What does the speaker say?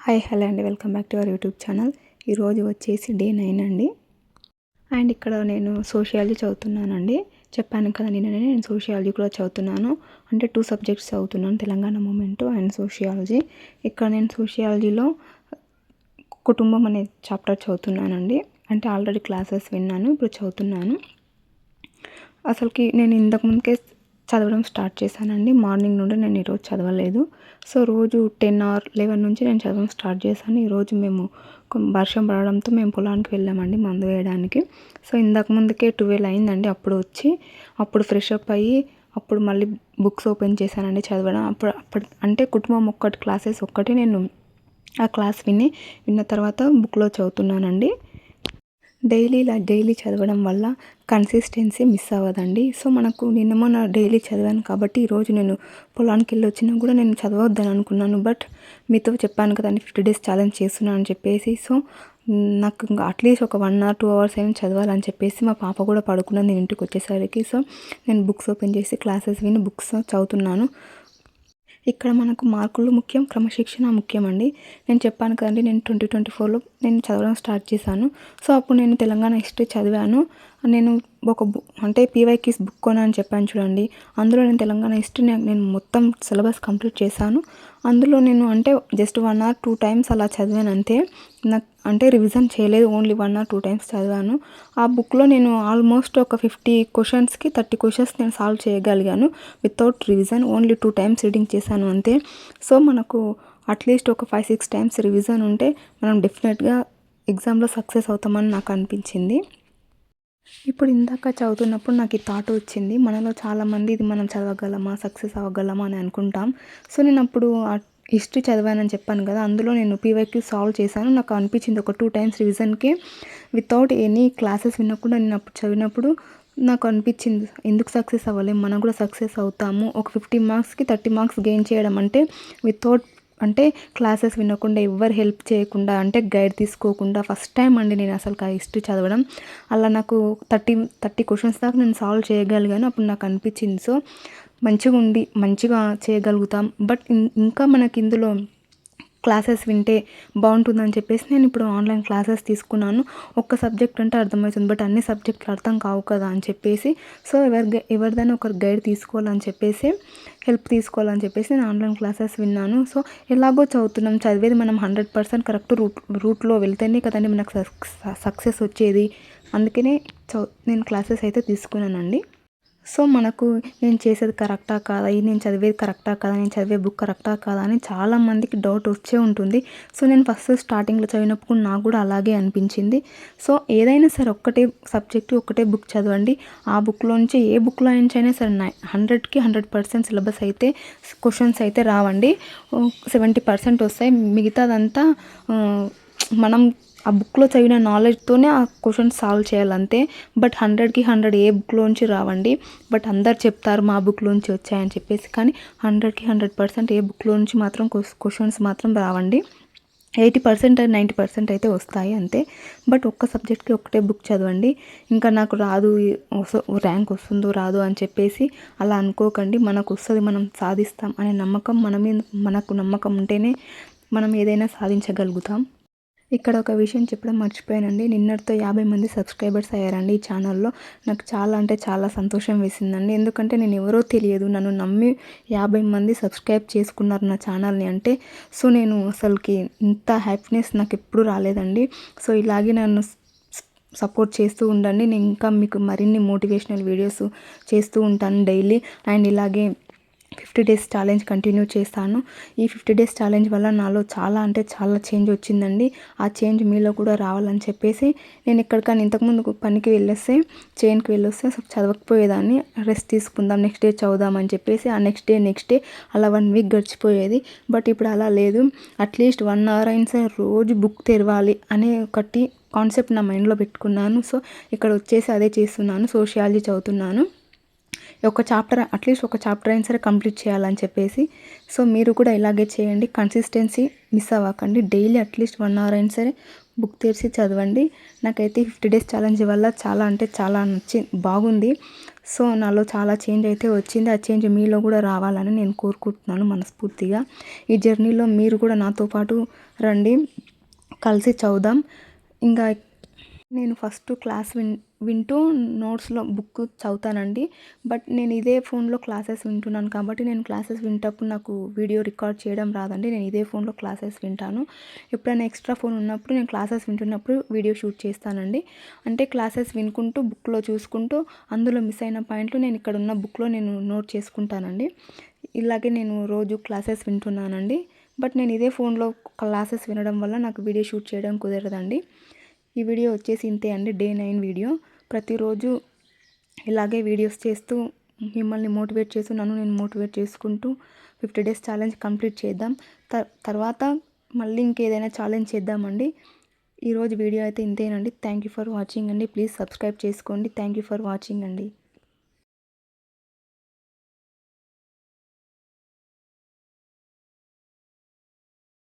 Hi hello అండి, welcome back to our YouTube channel. ఈరోజు వచ్చేసి డే 9 అండి. అండ్ ఇక్కడ నేను సోషియాలజీ చదువుతున్నానండి. చెప్పాను కదా నేను సోషియాలజీ కూడా చదువుతున్నాను. అంటే 2 సబ్జెక్ట్స్ చదువుతున్నాను, తెలంగాణ మూమెంట్ అండ్ సోషియాలజీ. ఇక్కడ నేను సోషియాలజీలో కుటుంబం అనే చాప్టర్ చదువుతున్నానండి. అంటే ఆల్రెడీ క్లాసెస్ విన్నాను, ఇప్పుడు చదువుతున్నాను. అసలుకి నేను ఇంతకుముందుకే చదవడం స్టార్ట్ చేశానండి. మార్నింగ్ నుండి నేను ఈరోజు చదవలేదు. సో రోజు 10 or 11 నుంచి నేను చదవడం స్టార్ట్ చేశాను. ఈరోజు మేము వర్షం పడడంతో మేము పొలానికి వెళ్ళామండి మందు వేయడానికి. సో ఇంతకు ముందుకే 12 అయిందండి. అప్పుడు ఫ్రెష్ అప్ అయ్యి అప్పుడు మళ్ళీ బుక్స్ ఓపెన్ చేశానండి చదవడం. అప్పుడు అంటే కుటుంబం క్లాసెస్ ఒక్కటి నేను ఆ క్లాస్ విన్న తర్వాత బుక్లో చదువుతున్నానండి. డైలీ చదవడం వల్ల కన్సిస్టెన్సీ మిస్ అవ్వదండి. సో మనకు నిన్న డైలీ చదివాను కాబట్టి ఈరోజు నేను పొలానికి వెళ్ళి వచ్చినా కూడా నేను చదవద్దని అనుకున్నాను. బట్ మీతో చెప్పాను కదండి 50 days ఛాలెంజ్ చేస్తున్నాను అని చెప్పేసి. సో నాకు ఇంకా అట్లీస్ట్ ఒక 1 or 2 hours అయినా చదవాలని చెప్పేసి మా పాప కూడా పడుకున్నది నేను ఇంటికి వచ్చేసరికి. సో నేను బుక్స్ ఓపెన్ చేసి క్లాసెస్ విని బుక్స్ చదువుతున్నాను. ఇక్కడ మనకు మార్కులు ముఖ్యం, క్రమశిక్షణ ముఖ్యం అండి. నేను చెప్పాను కదండి, నేను 2024లో నేను చదవడం స్టార్ట్ చేశాను. సో అప్పుడు నేను తెలంగాణ హిస్టరీ చదివాను. నేను ఒక అంటే పీవైక్యూస్ బుక్ కొనని చెప్పాను చూడండి. అందులో నేను తెలంగాణ హిస్టరీ నేను మొత్తం సిలబస్ కంప్లీట్ చేశాను. అందులో నేను అంటే జస్ట్ 1 or 2 times అలా చదివాను అంతే. నాకు అంటే రివిజన్ చేయలేదు, ఓన్లీ 1 or 2 times చదివాను. ఆ బుక్లో నేను ఆల్మోస్ట్ ఒక 50 questions-కి 30 questions నేను సాల్వ్ చేయగలిగాను without revision. Only 2 times reading చేశాను అంతే. సో మనకు అట్లీస్ట్ ఒక 5-6 times రివిజన్ ఉంటే మనం డెఫినెట్గా ఎగ్జామ్లో సక్సెస్ అవుతామని నాకు అనిపించింది. ఇప్పుడు ఇందాక చదువుతున్నప్పుడు నాకు ఈ థాట్ వచ్చింది, మనలో చాలామంది ఇది మనం చదవగలమా, సక్సెస్ అవ్వగలమా అని అనుకుంటాం. సో నేను అప్పుడు హిస్టరీ చదివానని చెప్పాను కదా, అందులో నేను పీవైక్యూ సాల్వ్ చేశాను. నాకు అనిపించింది ఒక 2 times రివిజన్కి వితౌట్ ఎనీ క్లాసెస్ వినకుండా నేను అప్పుడు చదివినప్పుడు నాకు అనిపించింది ఎందుకు సక్సెస్ అవ్వలేము, మనం కూడా సక్సెస్ అవుతాము. ఒక 50 marksకి 30 marks గెయిన్ చేయడం అంటే వితౌట్ అంటే క్లాసెస్ వినకుండా ఎవ్వరు హెల్ప్ చేయకుండా అంటే గైడ్ తీసుకోకుండా ఫస్ట్ టైం అండి నేను అసలు ఆ హిస్టరీ చదవడం. అలా నాకు 30 questions దాకా నేను సాల్వ్ చేయగలిగాను. అప్పుడు నాకు అనిపించింది సో మంచిగా చేయగలుగుతాం. బట్ ఇంకా మనకి ఇందులో క్లాసెస్ వింటే బాగుంటుందని చెప్పేసి నేను ఇప్పుడు ఆన్లైన్ క్లాసెస్ తీసుకున్నాను. ఒక్క సబ్జెక్ట్ అంటే అర్థమవుతుంది, బట్ అన్ని సబ్జెక్టులు అర్థం కావు కదా అని చెప్పేసి. సో ఎవరిదైనా ఒకరు గైడ్ తీసుకోవాలని చెప్పేసి, హెల్ప్ తీసుకోవాలని చెప్పేసి నేను ఆన్లైన్ క్లాసెస్ విన్నాను. సో ఎలాగో చదువుతున్నాం, చదివేది మనం 100% కరెక్ట్ రూట్లో వెళ్తేనే కదండి మనకు సక్సెస్ వచ్చేది. అందుకనే నేను క్లాసెస్ అయితే తీసుకున్నానండి. సో మనకు నేను చేసేది కరెక్టా కాదా, నేను చదివేది కరెక్టా కాదా, నేను చదివే బుక్ కరెక్టా కాదా అని చాలామందికి డౌట్ వచ్చే ఉంటుంది. సో నేను ఫస్ట్ స్టార్టింగ్లో చదివినప్పుడు నాకు కూడా అలాగే అనిపించింది. సో ఏదైనా సరే ఒక్కటే సబ్జెక్టు ఒకటే బుక్ చదవండి. ఆ బుక్లోంచి ఏ బుక్లో అయినా సరే 100కి 100% సిలబస్ అయితే క్వశ్చన్స్ అయితే రావండి. 70% వస్తాయి. మిగతాదంతా మనం ఆ బుక్లో చదివిన నాలెడ్జ్తోనే ఆ క్వశ్చన్స్ సాల్వ్ చేయాలంతే. బట్ 100కి 100 ఏ బుక్లోంచి రావండి. బట్ అందరు చెప్తారు మా బుక్లోంచి వచ్చాయని చెప్పేసి, కానీ 100కి 100% ఏ బుక్లోంచి మాత్రం క్వశ్చన్స్ మాత్రం రావండి. 80% 90% అయితే వస్తాయి అంతే. బట్ ఒక్క సబ్జెక్ట్కి ఒకటే బుక్ చదవండి. ఇంకా నాకు రాదు, ర్యాంక్ వస్తుందో రాదు అని చెప్పేసి అలా అనుకోకండి. మనకు వస్తుంది, మనం సాధిస్తాం అనే నమ్మకం మనకు నమ్మకం ఉంటేనే మనం ఏదైనా సాధించగలుగుతాం. ఇక్కడ ఒక విషయం చెప్పడం మర్చిపోయానండి. నిన్నటితో 50 మంది సబ్స్క్రైబర్స్ అయ్యారండి ఈ ఛానల్లో. నాకు చాలా అంటే చాలా సంతోషం వేసిందండి. ఎందుకంటే నేను ఎవరో తెలియదు, నన్ను నమ్మి 50 మంది సబ్స్క్రైబ్ చేసుకున్నారు నా ఛానల్ని అంటే. సో నేను అసలుకి ఇంత హ్యాపీనెస్ నాకు ఎప్పుడు రాలేదండి. సో ఇలాగే నన్ను సపోర్ట్ చేస్తూ ఉండండి. నేను ఇంకా మీకు మరిన్ని మోటివేషనల్ వీడియోస్ చేస్తూ ఉంటాను డైలీ. అండ్ ఇలాగే 50 days ఛాలెంజ్ కంటిన్యూ చేస్తాను. ఈ 50 days ఛాలెంజ్ వల్ల నాలో చాలా అంటే చాలా చేంజ్ వచ్చిందండి. ఆ చేంజ్ మీలో కూడా రావాలని చెప్పేసి నేను ఎక్కడికైనా ఇంతకుముందు పనికి వెళ్ళొస్తే చేనుకి వెళ్ళొస్తే అసలు చదవకపోయేదాన్ని. రెస్ట్ తీసుకుందాం, నెక్స్ట్ డే చదువుదాం అని చెప్పేసి ఆ నెక్స్ట్ డే అలా 1 week గడిచిపోయేది. బట్ ఇప్పుడు అలా లేదు. అట్లీస్ట్ 1 hour అయినా సరే రోజు బుక్ తెరవాలి అనే ఒకటి కాన్సెప్ట్ నా మైండ్లో పెట్టుకున్నాను. సో ఇక్కడ వచ్చేసి అదే చేస్తున్నాను, సోషియాలజీ చదువుతున్నాను. అట్లీస్ట్ ఒక చాప్టర్ అయినా సరే కంప్లీట్ చేయాలని చెప్పేసి. సో మీరు కూడా ఇలాగే చేయండి, కన్సిస్టెన్సీ మిస్ అవ్వకండి. డైలీ అట్లీస్ట్ 1 hour అయినా సరే బుక్ తెరిచి చదవండి. నాకైతే 50 days ఛాలెంజ్ వల్ల చాలా అంటే చాలా బాగుంది. సో నాలో చాలా చేంజ్ అయితే వచ్చింది. ఆ చేంజ్ మీలో కూడా రావాలని నేను కోరుకుంటున్నాను మనస్ఫూర్తిగా. ఈ జర్నీలో మీరు కూడా నాతో పాటు రండి కలిసి చదువుదాం. ఇంకా నేను ఫస్ట్ క్లాస్ వింటూ నోట్స్లో బుక్ చదువుతానండి. బట్ నేను ఇదే ఫోన్లో క్లాసెస్ వింటున్నాను కాబట్టి నేను క్లాసెస్ వింటప్పుడు నాకు వీడియో రికార్డ్ చేయడం రాదండి. నేను ఇదే ఫోన్లో క్లాసెస్ వింటాను. ఎప్పుడైనా ఎక్స్ట్రా ఫోన్ ఉన్నప్పుడు నేను క్లాసెస్ వింటున్నప్పుడు వీడియో షూట్ చేస్తానండి. అంటే క్లాసెస్ వినుకుంటూ బుక్లో చూసుకుంటూ అందులో మిస్ అయిన పాయింట్లు నేను ఇక్కడ ఉన్న బుక్లో నేను నోట్ చేసుకుంటానండి. ఇలాగే నేను రోజు క్లాసెస్ వింటున్నానండి. బట్ నేను ఇదే ఫోన్లో క్లాసెస్ వినడం వల్ల నాకు వీడియో షూట్ చేయడం కుదరదండి. ఈ వీడియో వచ్చేసి ఇంతే అండి, డే 9 వీడియో. ప్రతిరోజు ఇలాగే వీడియోస్ చేస్తూ మిమ్మల్ని మోటివేట్ చేస్తూ నన్ను నేను మోటివేట్ చేసుకుంటూ 50 డేస్ ఛాలెంజ్ కంప్లీట్ చేద్దాం. తర్వాత మళ్ళీ ఇంకేదైనా ఛాలెంజ్ చేద్దామండి. ఈరోజు వీడియో అయితే ఇంతేనండి. థ్యాంక్ యూ ఫర్ వాచింగ్ అండి. ప్లీజ్ సబ్స్క్రైబ్ చేసుకోండి. థ్యాంక్ యూ ఫర్ వాచింగ్ అండి.